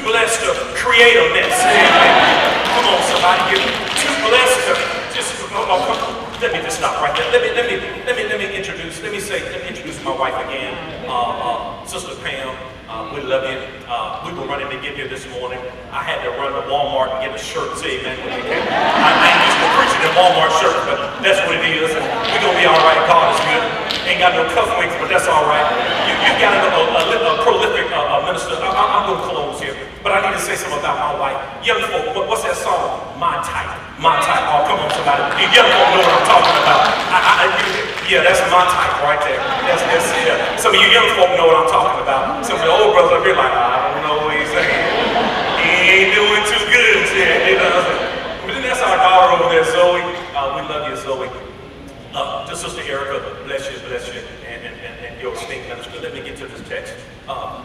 blessed to create a mess. Come on, somebody, you're too blessed to just, let me just stop right there. Let me introduce my wife again, Sister Pam. We love you. We were running to get here this morning. I had to run to Walmart and get a shirt. Say amen when they came. I ain't used to preaching in Walmart shirts, but that's what it is. We're gonna be all right. God is good. Ain't got no cufflinks, but that's all right. You got a prolific minister. I'm gonna close here, but I need to say something about my wife. Young folk, what's that song? My type. My type. Oh, come on, somebody. You young folk know what I'm talking about. Yeah, that's my type right there. That's yeah. Some of you young folk know what I'm talking about. Some of the old brothers up here like, I don't know what he's saying. He ain't doing too good. But then that's our daughter over there, Zoe. We love you, Zoe. To Sister Erica, bless you, and your state minister. Let me get to this text. Y'all,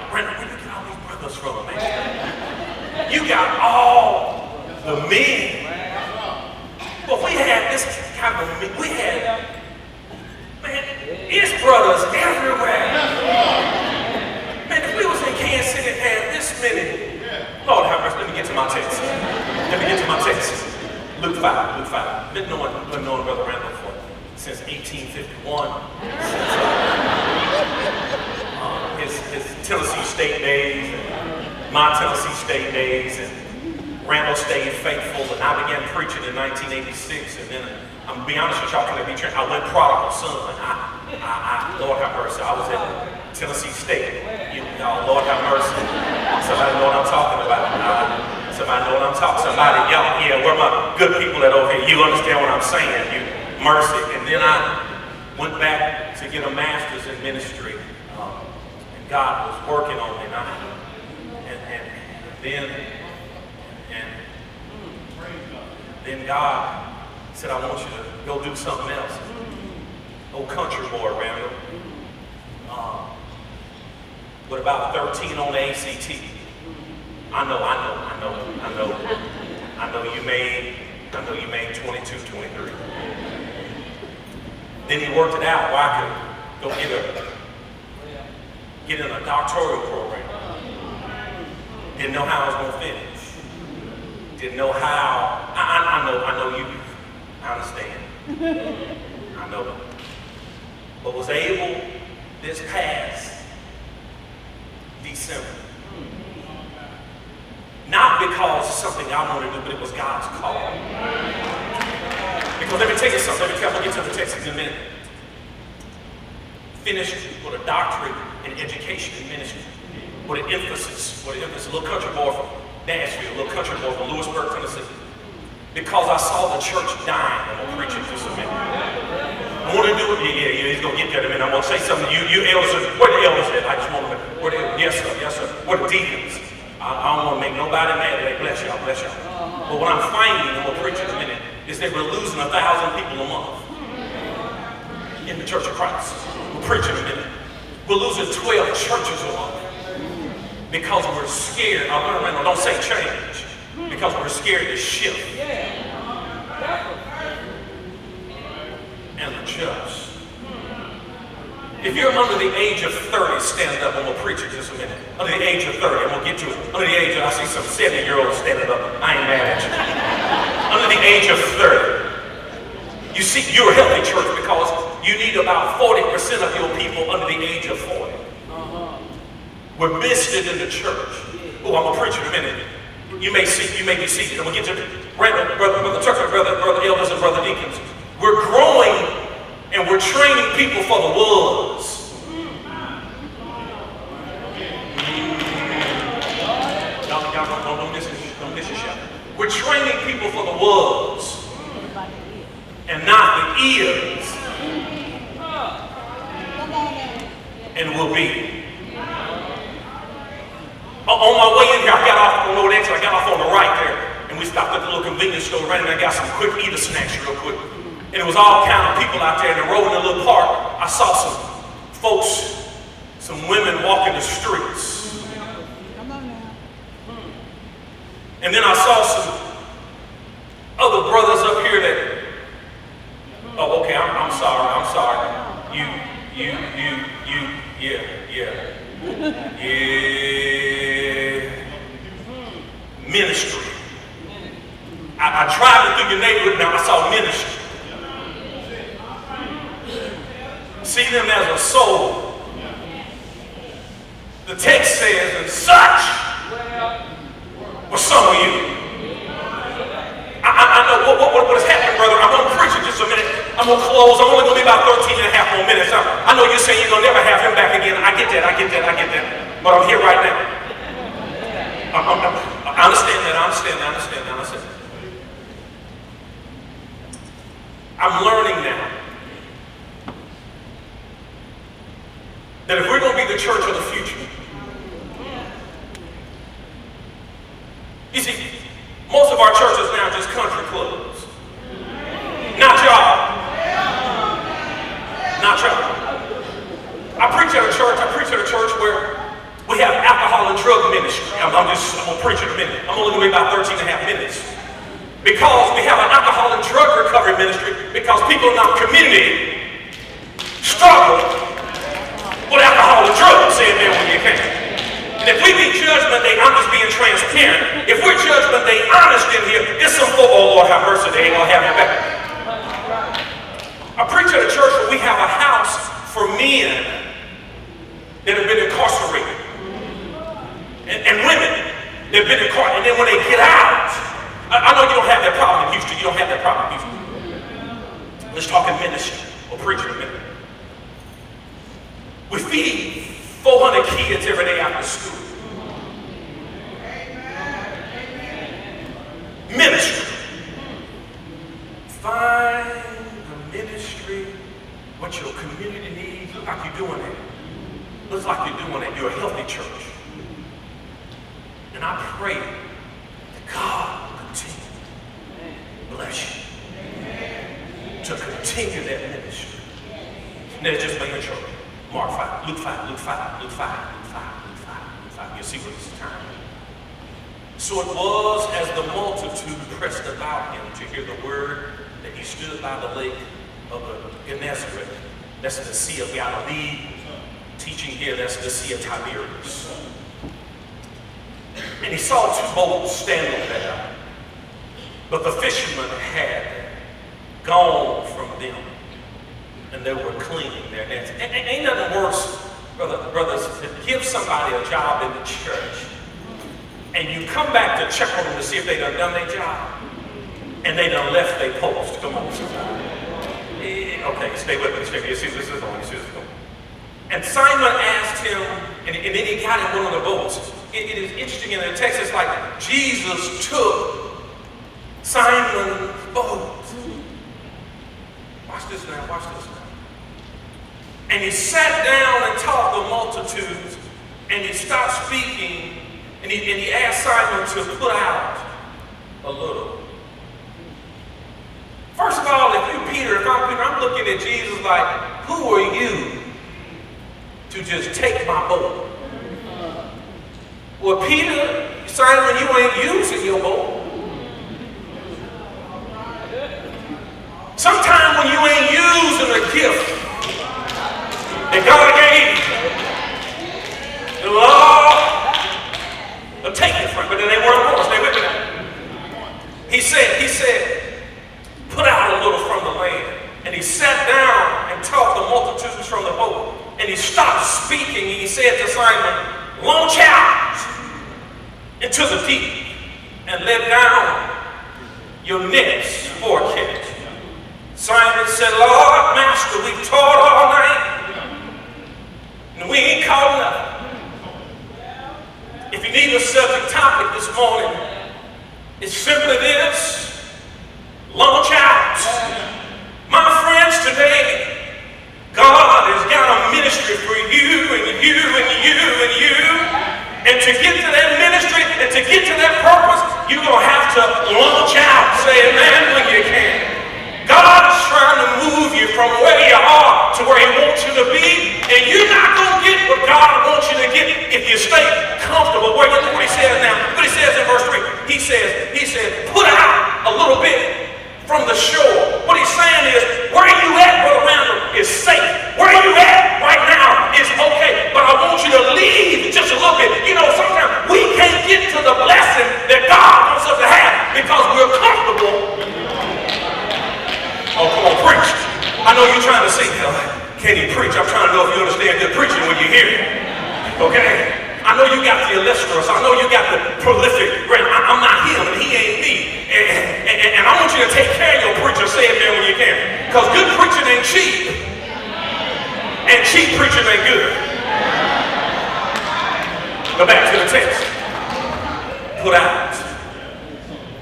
Brandon, where you get all these brothers from, man? You got all the men. But we had this kind of, we had, man, it's brothers everywhere. Man, if we was in Kansas City and had this many, Lord have mercy, let me get to my text. Luke 5. Been knowing Brother Randall since 1851. His Tennessee State days, and my Tennessee State days, and Randall stayed faithful, and I began preaching in 1986, and then, I'm gonna be honest with y'all, I went prodigal son. Lord have mercy, I was at Tennessee State. Lord have mercy. Somebody know what I'm talking about. Somebody, y'all, yeah, where my good people at over here? You understand what I'm saying? You mercy. And then I went back to get a master's in ministry, and God was working on me, then God said, I want you to go do something else. Old country boy, Randall. With about 13 on the ACT. I know you made 22, 23. Then he worked it out where I could go get in a doctoral program. Didn't know how I was gonna finish. Didn't know how. I know you. I understand. I know. But was able this past December. Not because it's something I wanted to do, but it was God's call. Because let me tell you something. We'll get to the text in a minute. Finished with a doctorate in education and ministry. With an emphasis. A little country boy from Nashville, a little country boy from Lewisburg, Tennessee. Because I saw the church dying. I'm going to preach it just a minute. I want to do it. Yeah, he's going to get there in a minute. I'm going to say something. You elders, where the elders at? I just want to know. Yes, sir. Where the deacons? I don't want to make nobody mad. They bless y'all. But what I'm finding, and we'll preach in a minute, is that we're losing 1,000 people a month in the Church of Christ. We'll preach in a minute. We're losing 12 churches a month because we're scared. Don't say change. Because we're scared to shift and adjust. If you're under the age of 30, stand up and we'll preach it just a minute. Under the age of 30, and we'll get to it. Under the age of, I see some 70-year-olds standing up. I ain't mad at you. Under the age of 30, you see, you're a healthy church because you need about 40% of your people under the age of 40. We're misted in the church. Oh, I'm going to preach in a minute. You may be seated, and we'll get to Brother Tucker, brother elders, and brother deacons. We're growing and we're training people for the woods. Y'all don't miss your shout. We're training people for the woods and not the ears. And will be. On my way in here, I got off on the right there, and we stopped at the little convenience store, ran in there, got some quick eater snacks real quick. And it was all kind of people out there, and they rode in a little park. I saw some folks, some women walking the streets. And then I saw some other brothers up here that, oh, okay, I'm sorry. Yeah. neighborhood now, I saw ministry. See them as a soul. The text says, and such were some of you. I know what has happened, brother. I'm going to preach in just a minute. I'm going to close. I'm only going to be about 13 and a half more minutes. I know you're saying you're going to never have him back again. I get that. But I'm here right now. I understand that. I'm learning now that if we're going to be the church of the future, you see, most of our churches now are just country clubs. Not y'all. I preach at a church where we have alcohol and drug ministry. I'm going to preach in a minute. I'm only going to be about 13 and a half minutes. Because we have an alcohol and drug recovery ministry, because people in our community struggle with alcohol and drugs. Say it there when you can. And if we be Judgment Day, I'm just being transparent. If we're Judgment Day honest in here, it's some folk, oh Lord have mercy, they ain't gonna have it back. I preach at a church where we have a house for men that have been incarcerated. And women that have been incarcerated. And then when they get out, I know you don't have that problem in Houston. You don't have that problem in Houston. Let's talk in ministry or preaching a minute. We feed 400 kids every day after school. Ministry. Find a ministry, what your community needs. Look like you're doing it. Looks like you're doing it. You're a healthy church. And I pray that God will continue to bless you. To continue that ministry. And then just make a church. Mark 5, Luke 5. You see what it's time. So it was as the multitude pressed about him to hear the word that he stood by the lake of Gennesaret. That's the Sea of Galilee. Teaching here, that's the Sea of Tiberias. And he saw two boats standing there, but the fishermen had gone from them, and they were cleaning their nets. Ain't nothing worse, brothers, to give somebody a job in the church, and you come back to check on them to see if they done their job, and they done left their post. Come on, somebody. Okay, stay with me. You see this is going. And Simon asked him, and then he got in one of the boats. It is interesting in the text, it's like Jesus took Simon's boat. Watch this now. And he sat down and taught the multitudes, and he stopped speaking, and he asked Simon to put out a little. First of all, if I'm Peter, I'm looking at Jesus like, who are you to just take my boat? Well, Peter, Simon, you ain't using your boat. Sometimes when you ain't using a gift that God gave you, the Lord will take it from you. But then they weren't going to stay with me. He said, put out a little from the land. And he sat down and taught the multitudes from the boat. And he stopped speaking and he said to Simon, launch out into the deep and let down your nets for a catch. Simon said, Lord, Master, we've taught all night and we ain't caught nothing. If you need a subject topic this morning, it's simply this: launch out. My friends, today, God has got a ministry for you and you and you and you. And to get to that ministry and to get to that purpose, you're going to have to launch out. Say amen when you can. God is trying to move you from where you are to where he wants you to be. And you're not going to get what God wants you to get if you stay comfortable. Look what he says now. What he says in verse 3. He says, put out a little bit from the shore. What he's saying is, where you at, Brother Randall, is safe. Where you at right now is okay. But I want you to leave just a little bit. You know, sometimes we can't get to the blessing that God wants us to have because we're comfortable I know you're trying to say, can he preach? I'm trying to know if you understand good preaching when you hear it. Okay? I know you got the illustrious. I know you got the prolific. I'm not him and he ain't me. And I want you to take care of your preacher. Say it there when you can. Because good preaching ain't cheap. And cheap preaching ain't good. Go back to the text. Put out.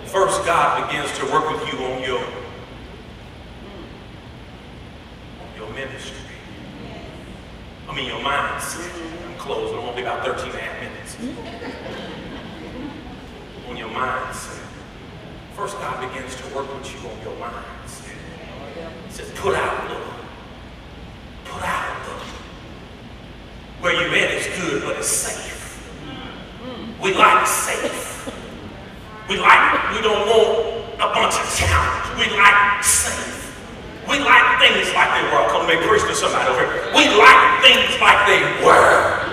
First, God begins to work with you on your ministry. I mean, your mindset. I'm closing. I'm going to be about 13 and a half minutes. On your mindset. First, God begins to work with you on your mindset. He says, put out love. Put out love. Where you at is good, but it's safe. We like safe. We don't want a bunch of challenge. We like safe. We like things like they were. I'm going to make preach to somebody over here. We like things like they were.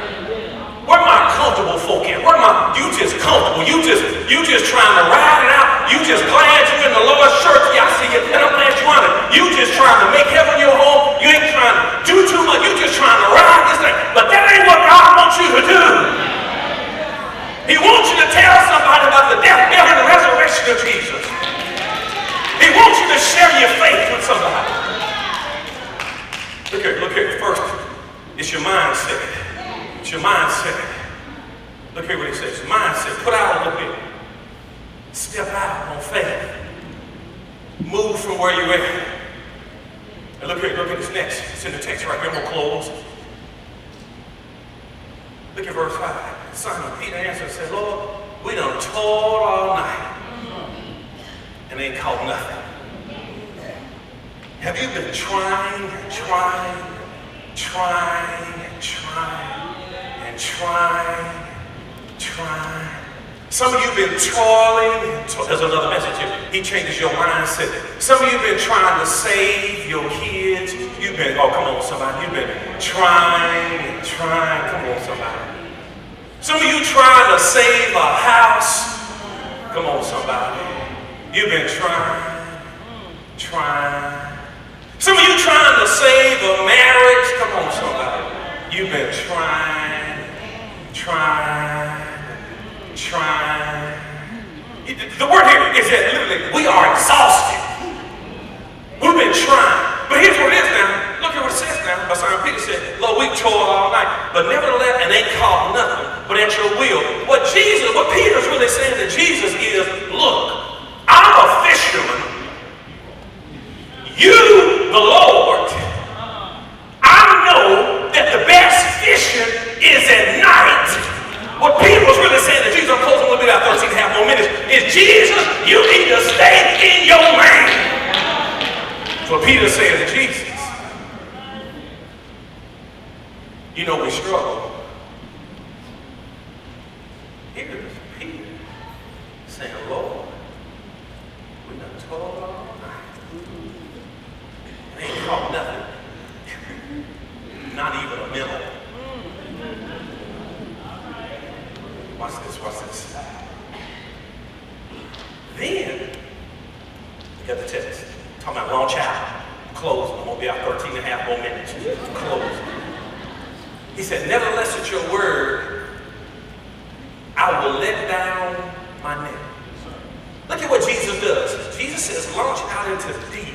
Where my comfortable folk at? You just comfortable. You just trying to ride it out. You just glad you in the Lord's church. Yeah, I see you. And I'm glad you on it. You just trying to make heaven your home. You ain't trying to do too much. You just trying to ride this thing. But that ain't what God wants you to do. He wants you to tell somebody about the death, burial, and the resurrection of Jesus. He wants you to share your faith with somebody. Look here. First, it's your mindset. It's your mindset. Look here what he says. Mindset. Put out a little bit. Step out on faith. Move from where you're at. And look at this next. It's in the text right here. We'll close. Look at verse 5. Simon Peter answered and said, Lord, we done toiled all night and ain't caught nothing. Have you been trying? Some of you have been toiling. There's another message here. He changes your mindset. Some of you have been trying to save your kids. You've been, oh, come on, somebody. You've been trying. Come on, somebody. Some of you trying to save a house. Come on, somebody. You've been trying. Some of you trying to save a marriage. Come on, somebody. You've been trying. The word here is that literally we are exhausted. We've been trying. But here's what it is now. Look at what it says now. Simon Peter said, Lord, we toiled all night, but nevertheless, and ain't caught nothing, but at your will. What Peter's really saying to Jesus is, look, I'm a fisherman. You, the Lord, I know that the best fishing is at night. What Peter was really saying to Jesus, I'm closing a little bit out 13 and a half more minutes, is Jesus, you need to stay in your lane. So Peter said to Jesus, you know we struggle. Here's Peter saying, Lord, we done toiled all night. And ain't caught nothing. Not even a minnow. Watch this. Then, look at the text. Talking about launch out. Close. I'm going to be out 13 and a half more minutes. Close. He said, nevertheless at your word, I will let down my net. Look at what Jesus does. Jesus says, launch out into the deep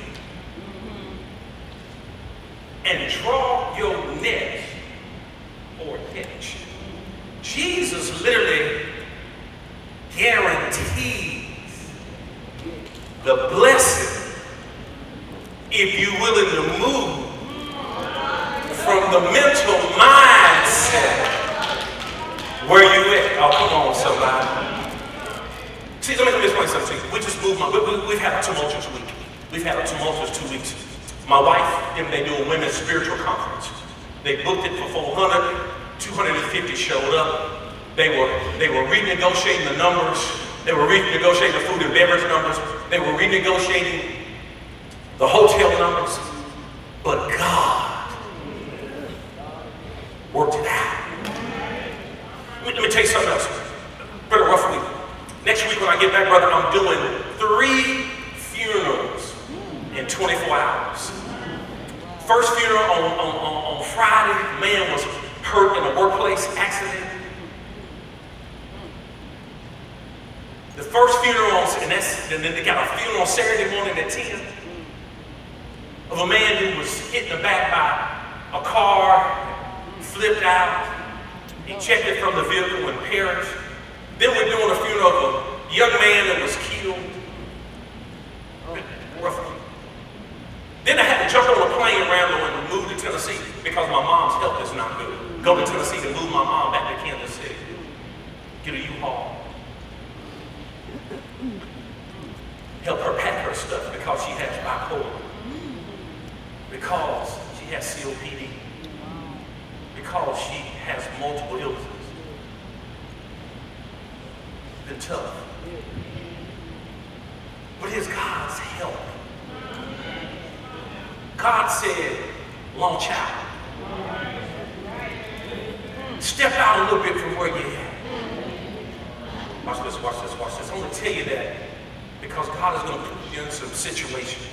and draw your net for a catch. Jesus literally guarantees the blessing if you're willing to move from the mental mindset where you at. Oh, come on, somebody. See, let me explain something to you. We just moved we've had a tumultuous week. We've had a tumultuous 2 weeks. My wife, they do a women's spiritual conference. They booked it for 400. 250 showed up. They were renegotiating the numbers. They were renegotiating the food and beverage numbers. They were renegotiating the hotel numbers. But God worked it out. Let me tell you something else. Pretty rough week. Next week when I get back, brother, I'm doing 3 funerals in 24 hours. First funeral on Friday, the man was hurt in a workplace accident. The first funeral, and then they got a funeral on Saturday morning at 10 of a man who was hit in the back by a car, flipped out, ejected from the vehicle and perished. Then we're doing a funeral of a young man that was killed. Roughly. Then I had to jump on a plane Randall and move to Tennessee because my mom's health is not good. Go to Tennessee to move my mom back to Kansas City. Get a U-Haul. Help her pack her stuff because she has bipolar. Because she has COPD. Because she has multiple illnesses. It's been tough. But it's God's help. God said, launch out. Step out a little bit from where you're at. Watch this, watch this, watch this. I'm going to tell you that because God is going to put you in some situations.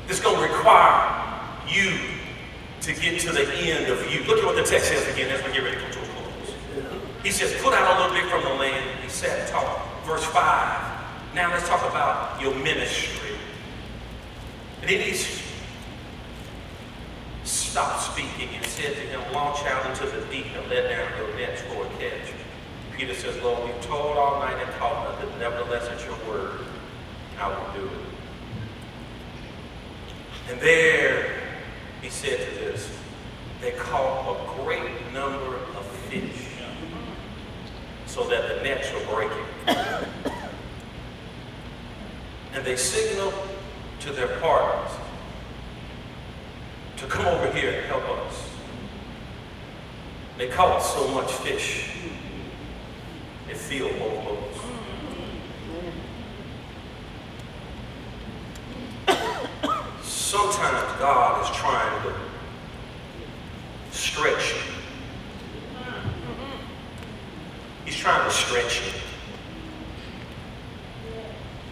It's going to require you to get to the end of you. Look at what the text says again as we get ready to come to a close. He says, put out a little bit from the land. He said, talk. Verse 5. Now let's talk about your ministry. And then he stopped speaking and said to him, launch out into the deep and let down your nets for a catch. Peter says, Lord, we've toiled all night and caught nothing. Nevertheless, at your word, I will do it. And there, he said to this, they caught a great number of fish so that the nets were breaking. And they signaled to their partners to come over here and help us. They caught so much fish, it filled both boats. Sometimes God is trying to stretch you. He's trying to stretch you.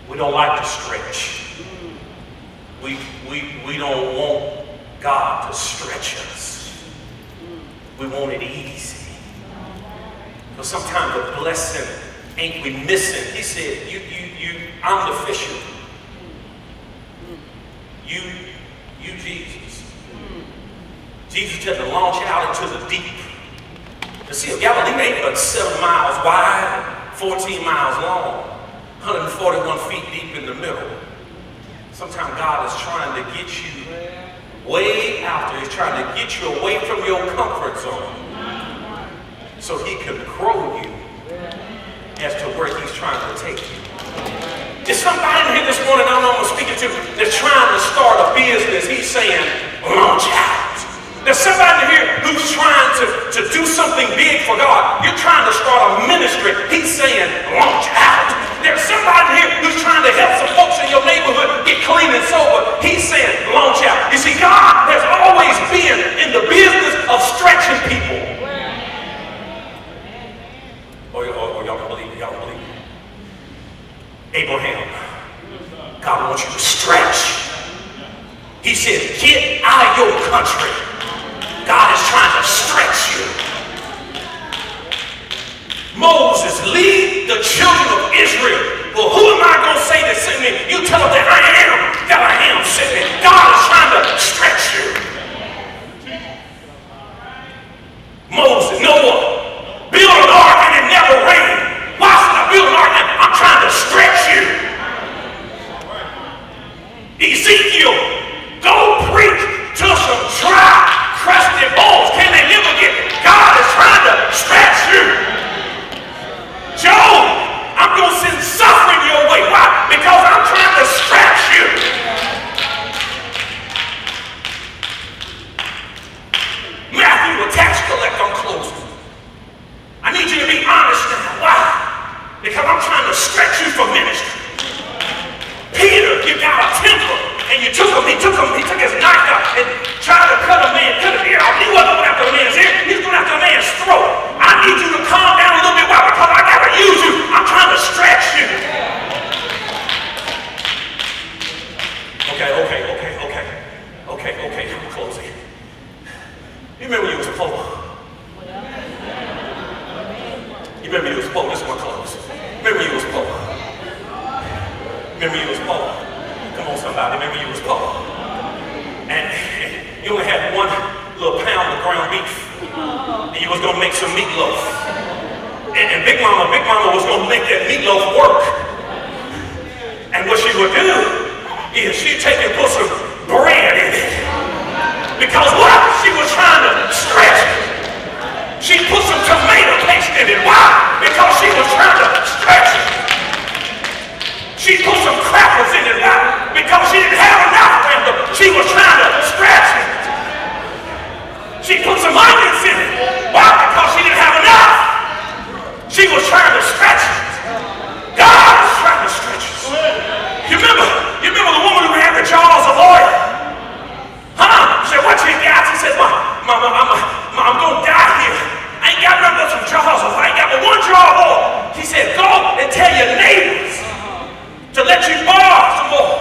We don't like to stretch. We don't want God to stretch us. We want it easy. But sometimes the blessing ain't we missing. He said, I'm the fisher. You Jesus. Jesus had to launch out into the deep. The Sea of Galilee ain't but 7 miles wide, 14 miles long, 141 feet deep in the middle. Sometimes God is trying to get you way out there. He's trying to get you away from your comfort zone so he can grow you as to where he's trying to take you. There's somebody in here this morning, I don't know who I'm speaking to, that's trying to start a business. He's saying, launch out. There's somebody in here who's trying to do something big for God. You're trying to start a ministry. He's saying, launch out. There's somebody here who's trying to help some folks in your neighborhood get clean and sober. He's saying, launch out. You see, God has always been in the business of stretching people. Oh, y'all don't believe it. Y'all don't believe it. Abraham, God wants you to stretch. He said, get out of your country. God is trying to stretch you. Moses, lead the children of Israel. Well, who am I going to say that sent me? You tell them that I am sent me. God is trying to stretch you. Moses, Noah, build an ark and it never rained. Why should I build an ark? I'm trying to stretch you. Ezekiel, go preach to some dry, crusty bones. Can they live again? God is trying to stretch you. Job, I'm going to send suffering your way. Why? Because I'm trying to stretch you. Matthew, a tax collector, I'm closing. I need you to be honest now. Why? Because I'm trying to stretch you for ministry. Peter, you got a temper, and you took him, he took his knife out and tried to cut his ear off. He wasn't going after the man's ear, he was going after the man's throat. I need you to calm down a little bit. Why? Because I got to use you. I'm trying to stretch you. Okay. Come on, somebody, maybe you was poor. And you only had one little pound of ground beef. And you was gonna make some meatloaf. And Big Mama was gonna make that meatloaf work. And what she would do is she'd take and put some bread in it. Because what? She was trying to stretch it. She put some tomato paste in it. Why? Because she was trying to stretch it. She put some crackers in it. Why? Because she didn't have enough, and she was trying to stretch it. She put some onions in it. Why? Because she didn't have enough. She was trying to stretch it. God is trying to stretch us. You remember the woman who had the jars of oil? Huh? She said, what you got? She said, I'm gonna die here. I ain't got nothing but some jars of oil. I ain't got but one jar of oil. He said, go and tell your neighbors to let you borrow some more.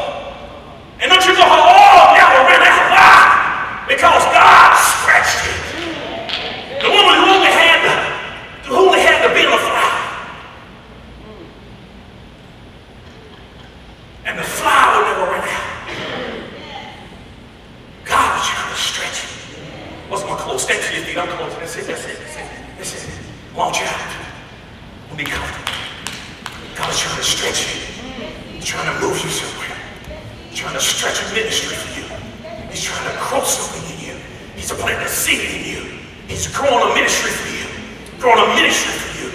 And don't you know her oil never ran out? Why? Because God stretched it. The woman who only had the bill of flour. And the flour never ran out. God is trying to stretch it. What's my clothes? Stand to your feet. I'm closing. That's it. Launch out. Don't be comfortable. God is trying to stretch you. He's trying to move you somewhere. He's trying to stretch a ministry for you. He's trying to grow something in you. He's planting a seed in you. He's growing a ministry for you. Growing a ministry for you.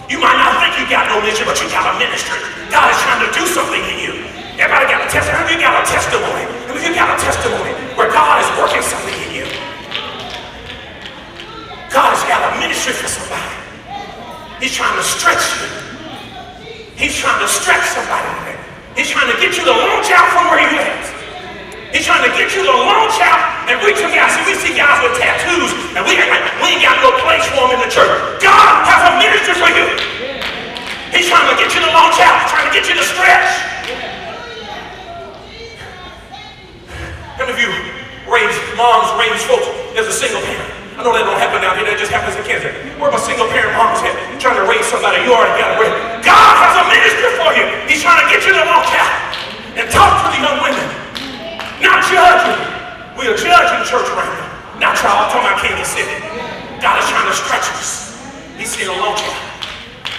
You might not think you got no ministry, but you got a ministry. God is trying to do something in you. Everybody got a testimony. You got a testimony. I mean, you got a testimony where God is working something in you. God has got a ministry for somebody. He's trying to stretch you. He's trying to stretch somebody today. He's trying to get you to launch out from where you're at. He's trying to get you to launch out and reach some guys. See, we see guys with tattoos, and we ain't got no place for them in the church. God has a ministry for you. He's trying to get you to launch out. He's trying to get you to stretch. How many of you moms raise folks as a single parent? I know that don't happen down here. That just happens in Kansas. Where my single parent moms at? You're trying to raise somebody you already got to raise. God has a ministry for you. He's trying to get you to launch out and talk to the young women. Not judging. We are judging church right now. Not y'all. I'm talking about Kansas City. God is trying to stretch us. He's saying launch out.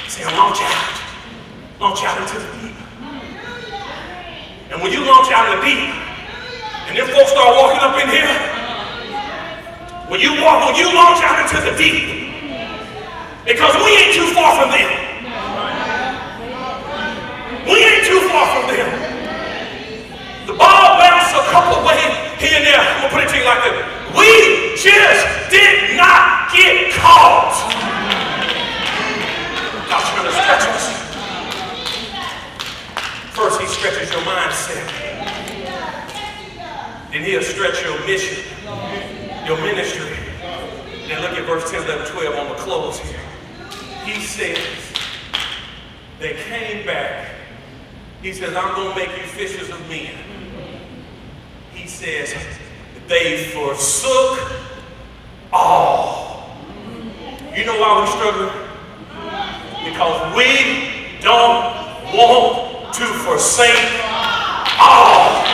He's saying launch out. Launch out into the deep. And when you launch out in the deep, and then folks start walking up in here, when you launch out into the deep, because we ain't too far from them. We ain't too far from them. The ball bounced a couple ways here and there. I'm gonna put it to you like this. We just did not get caught. God's trying to stretch us. First, he stretches your mindset. Then he'll stretch your mission, your ministry. Then look at verse 10, 11, 12 on the close here. He says, they came back. He says, I'm going to make you fishers of men. He says, they forsook all. You know why we're struggling? Because we don't want to forsake all.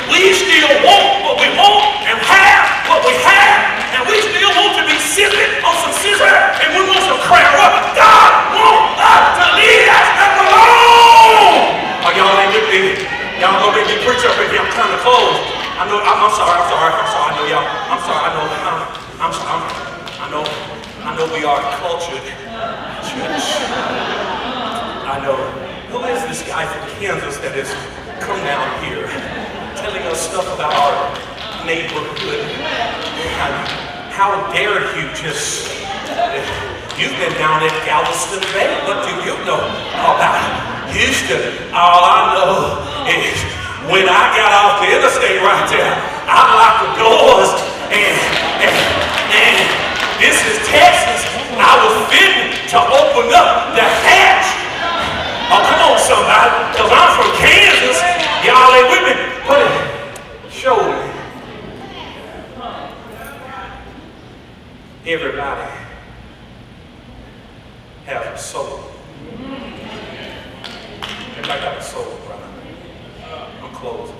We still want what we want and have what we have, and we still want to be sipping on some scissor, and we want some crab up. God wants us to leave us alone. Oh, y'all ain't with me. Y'all gonna make me preach up in here. I'm trying to close. I know. I'm sorry. I know y'all. I'm sorry. I know we are a cultured church. I know. Who is this guy from Kansas that has come down here telling us stuff about our neighborhood? How dare you just, you've been down at Galveston Bay. What do you know about Houston? All I know is when I got off the interstate right there, I locked the doors and this is Texas. I was fitting to open up the hatch. Oh, come on, somebody, because I'm from Kansas. Y'all ain't with me. Put it, show me. Everybody has a soul. Everybody got a soul, brother. I'm close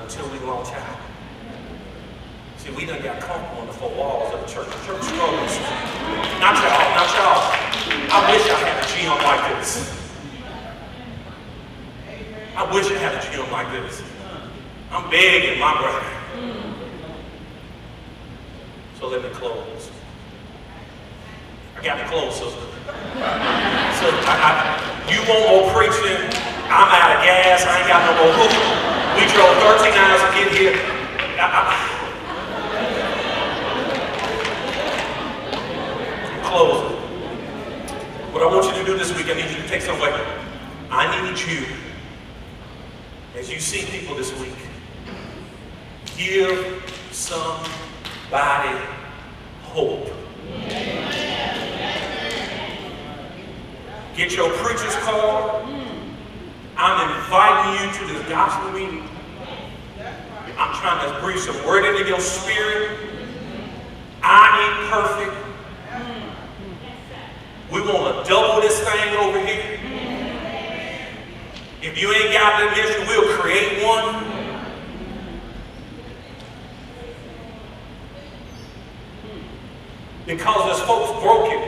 until we launch out. See, we done got comfortable in the four walls of the church. The church struggles. Not y'all, not y'all. I wish I had a gym like this. I wish I had a gym like this. I'm begging my brother. So let me close. I got to close, sister. So you want more preaching? I'm out of gas. I ain't got no more hoop. We drove 13 hours to get here. Close. What I want you to do this week, I need you to take some away. I need you, as you see people this week, give somebody hope. Get your preacher's card. I'm inviting you to this gospel meeting. I'm trying to breathe some word into your spirit. I ain't perfect. We want to double this thing over here. If you ain't got the mission, we'll create one. Because there's folks broken.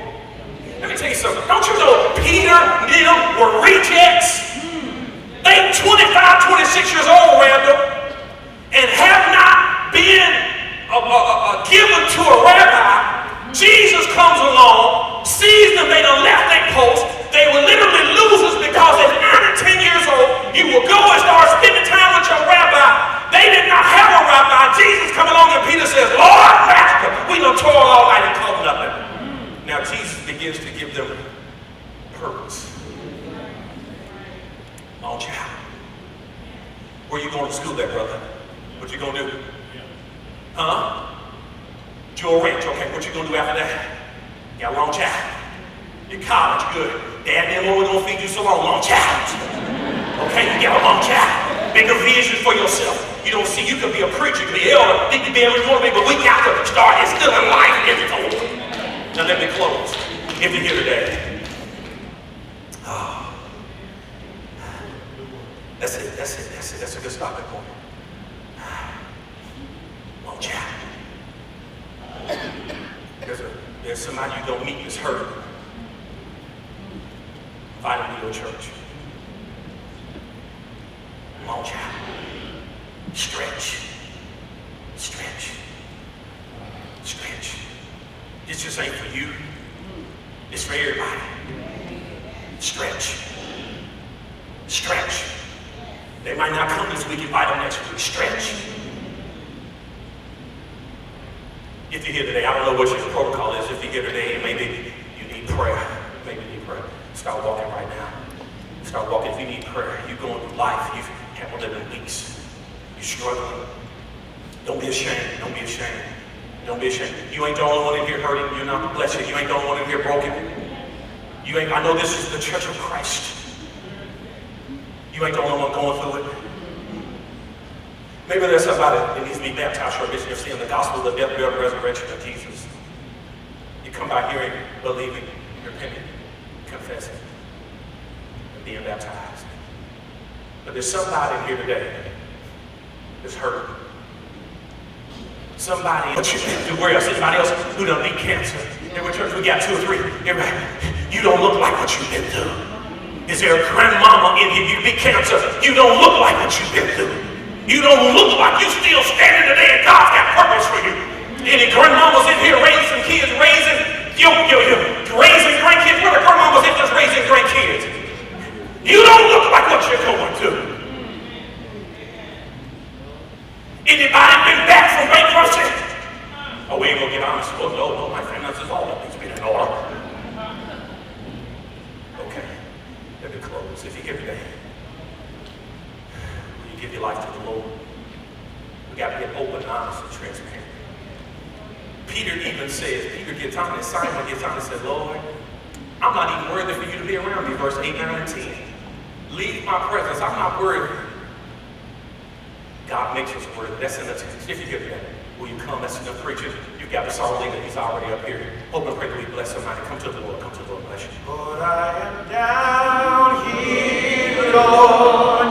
Let me tell you something. Don't you know Peter and them were rejects? They 25, 26 years old, Randall, and have not been given to a rabbi. Jesus comes along, sees them, they done left their post. They were literally losers because at 9 and 10 years old, you will go and start spending time with your rabbi. They did not have a rabbi. Jesus come along and Peter says, Lord, Master, we done toil all night and caught nothing. Now Jesus begins to give them purpose. Launch out. Where you going to school there, brother? What you gonna do? Huh? Jewel Ranch, okay, what you gonna do after that? You gotta launch out. Your college, good. Dad and them only gonna feed you so long. Launch out. Okay, you gotta launch out. Make a vision for yourself. You don't see, you could be a preacher, you could be an elder, think you be every one of me, but we got to start instilling life into the world. Now let me close. If you're here today. Oh. That's it. That's a good stopping point. Launch out. There's somebody you don't meet that's hurt. Invite them to your church. Launch out. Stretch. Stretch. Stretch. This just ain't for you. It's for everybody. Stretch. Stretch. They might not come this week, invite them next week. Stretch. If you're here today, I don't know what your protocol is. If you're here today, maybe you need prayer. Maybe you need prayer. Start walking right now. Start walking. If you need prayer, you're going through life. You've had one of them weeks. You're struggling. Don't be ashamed. Don't be ashamed. Don't be ashamed. You ain't the only one in here hurting. You're not blessed. You ain't the only one in here broken. You ain't. I know this is the church of Christ. You ain't the only one going through it. Maybe there's somebody that needs to be baptized for a mission of seeing the gospel of the death, burial, and resurrection of Jesus. You come by hearing, believing, repenting, confessing, and being baptized. But there's somebody in here today that's hurt. Somebody what you been through, where else? Anybody else who done beat cancer? In our church we got 2 or 3. Everybody, you don't look like what you've been through. Is there a grandmama in here? You beat cancer. You don't look like what you've been through. You don't look like you still standing today and God's got purpose for you. Any grandmamas in here raising some kids, raising grandkids? Where are grandmamas in just raising grandkids? You don't look like what you're going through. Anybody been back from bankruptcy? Oh, we ain't gonna get honest. Oh, no, my finances all up. It's been in order. Okay, let me close. If you're here today, will you give your life to the Lord? We got to get open, honest, and transparent. Peter even says, Simon gets on and says, Lord, I'm not even worthy for you to be around me. Verse 8, 9, and 10. Leave my presence. I'm not worthy. God makes us worthy. That's in the text. If you hear that, will you come? That's in the preacher. You've got the song leader. He's already up here. Hope and pray that we bless somebody. Come to the Lord. Come to the Lord. Bless you. Lord, I am down here, Lord.